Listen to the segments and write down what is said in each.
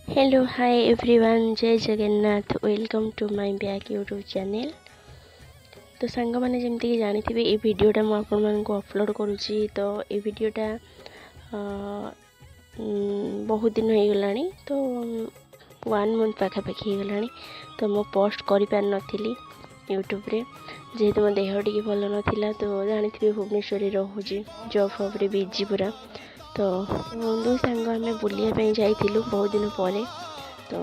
Hello hi everyone, जय Jagannath. Welcome to my back YouTube channel. तो song मैंने जमती जानी ये वीडियोटा मुझे आपण मानक अपलोड करुँची। तो ये वीडियोटा बहुत दिन हो गला, तो 1 मंथ पाखापाखि हो गला। तो मु पोस्ट कर पार नी यूट्यूब रे, जेहेतु मो देह टी भल नाला। तो जानी भुवनेश्वर रोचे जॉब फब्रे बिजी पूरा। तो दु सांग आम बुलायापी जाइलु बहुत दिन पर। तो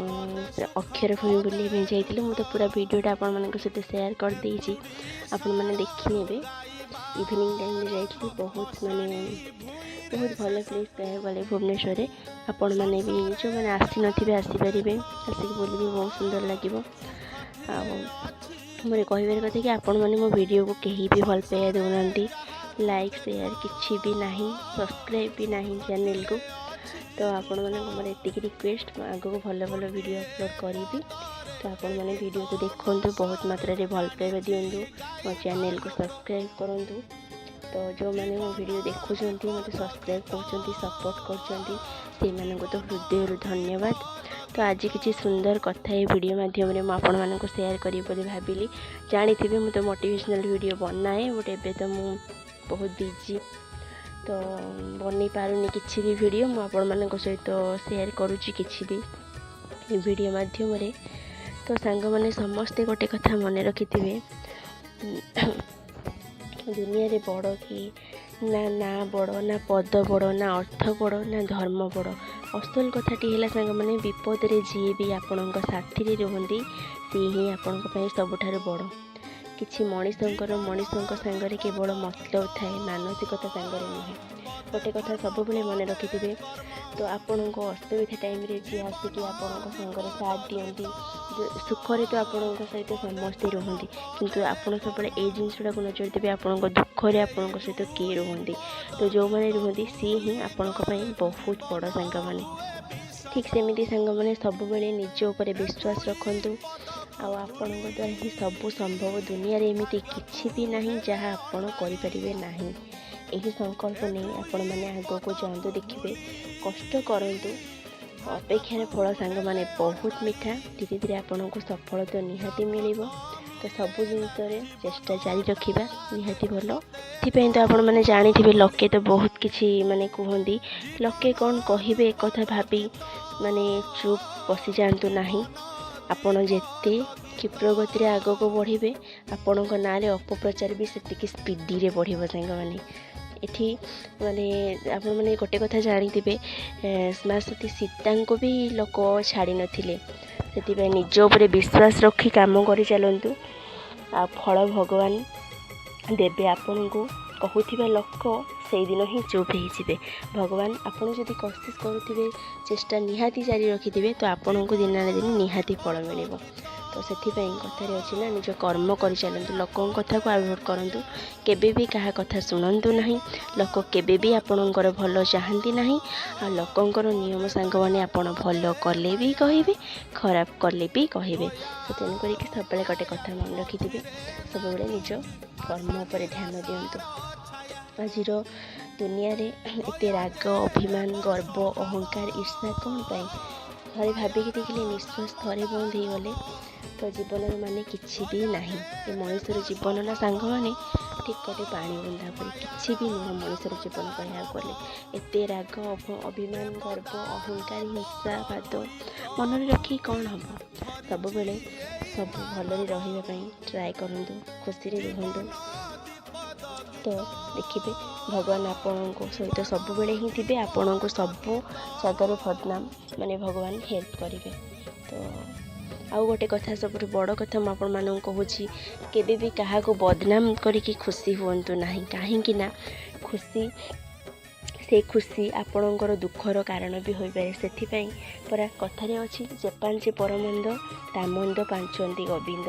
अक्षर भूमि बुलायापी जाइलु। मुझे पूरा वीडियोटा आपण मान सहित सेयार कर देछि, आपण मैंने देखी ने। इवनिंग टाइम जाइली, बहुत माने बहुत भल प्लेस कह गले भुवनेश्वर। आपण मैंने भी जो मैंने आसी नथिबे आसीपारे, आसिक बुले बहुत सुंदर लगे। मोर कहबार कथा कि आपण मैंने मो वीडियो को कहीं भी भल पाइबा दौना, लाइक शेयर किसी भी नहीं, सब्सक्राइब भी नहीं चैनल को। तो आपण मैंने मोर एतिक रिक्वेस्ट, आग को भल भल वीडियो अपलोड करी। तो आपण मैंने वीडियो को देखु, बहुत मात्रा रे भल पाइबा दिंतु, मो चैनल को सब्सक्राइब करूँ। तो जो मैंने मो वीडियो देखुं, मत सब्सक्राइब कर सपोर्ट कर तो हृदय धन्यवाद। तो आज किसी सुंदर कथा ये वीडियो माध्यम आपण मानक शेयर करी भाविली। जानी थे मुझे मोटिवेशनल वीडियो बनाए, बट एबे तो मु बहुत बिजी, तो बन पारुनी किसी भी वीडियो मुझे मान सहित शेयर करुँची किसी भी वीडियो माध्यम। तो सांग मैंने समस्ते गोटे कथा मन रखि थे, दुनिया रे बड़ कि ना बड़, ना पद बड़, ना अर्थ बड़, ना धर्म बड़। असल कथाटी है सांग मैंने विपद रे जी भी आपण साथी रुहति, सी ही आपण सबुठार बड़। किसी मनीषों सांगरे केवल मतलब थाए, मानसिकता सांगरे नुहे। गोटे कथा सब मन रखि थे। तो आपण असुविधा टाइम रे जी आसिक आपण सांगरे साथ दियंती, सुखरे तो आपण सहित समस्ते रुहति, किंतु आपण सब ये जिनसा को नजर देवे, आपण दुखरे आपण सहित किए रुहति। तो जो मैंने रुहति सी ही आपण बहुत बड़ सांग मैंने। ठीक सेमती सांग मैंने सब निज उपर विश्वास रखु। आपण द्वारा ही सब संभव। दुनिया रे एमती किछि भी नहीं जहाँ आपण करें ना। यही संकल्प नहीं आपण मैंने आग को जातु, देखिए कष्ट करूँ, अपेक्षार फल सांग मैंने बहुत मीठा। धीरे धीरे आपन को सफल तो निहाती मिल। तो सब जिन चेष्टा जारी रखा निहाती भल। ये तो आपण मैंने जानी थे, लोके तो बहुत किसी माने कहती, लोके कौन कहे एक कथा भाभी माने चुप बसी जातु नहीं। आपण जेते क्षिप्र गति आग को बढ़े, आपण ना अपप्रचार भी से स्पीडी रे बढ़ सांग मैंने। एठी माने आपण मैंने गोटे कथा जानी थे, माँ सती सीता को भी लोक छाड़ी नथिले। से निज उपर विश्वास रखी काम कर चलतु, आ फल भगवान देवे। आपण को कहूथिबा लोक से दिन ही चुप हो। भगवान आपन जदि कोशिश करुवे, चेष्टा निहाती जारी रखिथे, तो आपण को दिन ना दिन निहाती फल मिल। तो से कथार अच्छी ना, निज कर्म कर चलतु, लोकों कथा को अवॉइड करूँ, केबे भी कहा कथा शुणु ना। लोक केबे भी आपणकर भल चाहती ना। आ लोकंकर नियम सांग मैंने आपण भल कले भी कहे, खराब कले भी कहे। तो तेणुक सब गोटे कथा मन रखि थे, सब निज कर्म पर ध्यान दिंतु। आजिर दुनिया रे एते राग, अभिमान, गर्व, अहंकार, ईर्षा कौन पाई? थे भाविकी देखिले निश्वास थे बंद हो गले तो जीवन माने किसी भी नहीं। ये मनुष्यर जीवन ना सांग मैंने ठीक गोटे पानी बुंदा पर किसी भी नुह। मनुष्यर जीवन कह गले एते राग, अभिमान, गर्व, अहंकार, हिंसा बाद मन रखी कौन हम? सब बेले सब भल रही ट्राए करूँ, खुशी रुहतु। तो देखिए भगवान आपण को सहित सब बेले ही थे, आपण को सब जगार बदनाम माने भगवान हेल्प करेंगे। तो आउ गोटे कथा सब बड़ कथा मुझे मान कहूँ, केबे भी क्या बदनाम करके खुशी हूँ ना। कहीं खुशी से खुशी आपणकर दुखर कारण भी हो पाए। से परा कथारे अच्छी जे पांचे परमंद ता मंद पांचंती गोविंद।